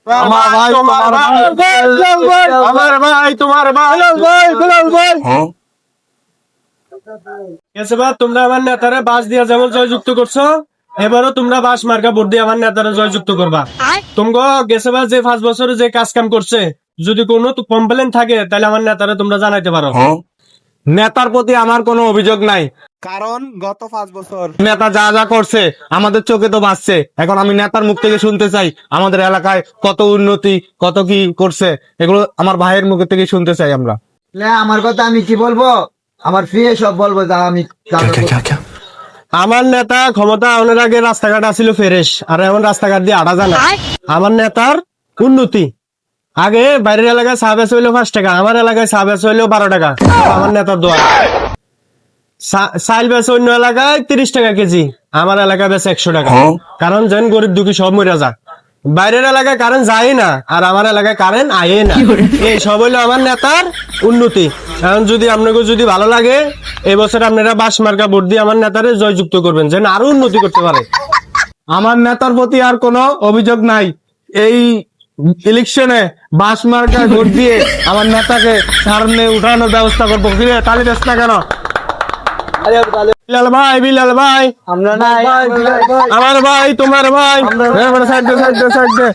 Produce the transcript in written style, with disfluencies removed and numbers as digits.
আমার ভাই তোমার ভাই, আমার ভাই তোমার ভাই, এবার তোমরা আমার নেতারে বাস দিয়া যেমন জয়যুক্ত করছো, এবারও তোমরা বাস মার্কা ভোট দিয়ে আমার নেতারে জয়যুক্ত করবা। তোমরা গেছেবার যে 5 বছরে যে কাজ কাম করছে, যদি কোনো কমপ্লেন থাকে তাহলে আমার নেতারে তোমরা জানাইতে পারো। নেতার প্রতি আমার কোনো অভিযোগ নাই, কারণ গত 5 বছর নেতা যা যা করছে আমাদের চোখে তো বাঁচছে। এখন আমি নেতার মুখ থেকে শুনতে চাই আমাদের এলাকায় কত উন্নতি, কত কি করছে, এগুলো আমার ভাইয়ের মুখ থেকে শুনতে চাই আমরা। আমার কথা আমি কি বলবো, আমার ফিরে সব বলবো যা আমি আমার নেতা ক্ষমতা আনার আগে রাস্তাঘাট আছিল ফেরেশ, আর এখন রাস্তাঘাট দিয়ে আড়া জানা। আমার নেতার উন্নতি, আগে বাইরের এলাকায় চা বেচা হইলো 5 টাকা, আমার এলাকায় চা বেচা হইলো 12 টাকা। আমার নেতার দোয়া। চাল বেচা অন্য এলাকায় 30 টাকা কেজি, আমার এলাকায় বেচে 100 টাকা। কারণ যেন গরিব দুঃখী সব মরে যাক। বাইরের এলাকায় কারেন্ট যায় না, আর আমার এলাকায় কারেন্ট আয়ে না। এই সব হইলো আমার নেতার উন্নতি। এখন যদি আপনাকে যদি ভালো লাগে, এবছর আপনারা বাস মার্কা ভোট দিয়ে আমার নেতারে জয়যুক্ত করবেন, যেন আরো উন্নতি করতে পারে। আমার নেতার প্রতি আর কোনো অভিযোগ নাই। এই ইলেকশনে বাস মার্কা ভোট দিয়ে আমার নেতাকে সামনে উঠানোর ব্যবস্থা করবো। ফিরে তালি দেশ না কেন? বিলাল ভাই, বিলাল ভাই, আমরা নাই আমার ভাই তোমার ভাই, সাইড দে, সাইড দে, সাইড দে।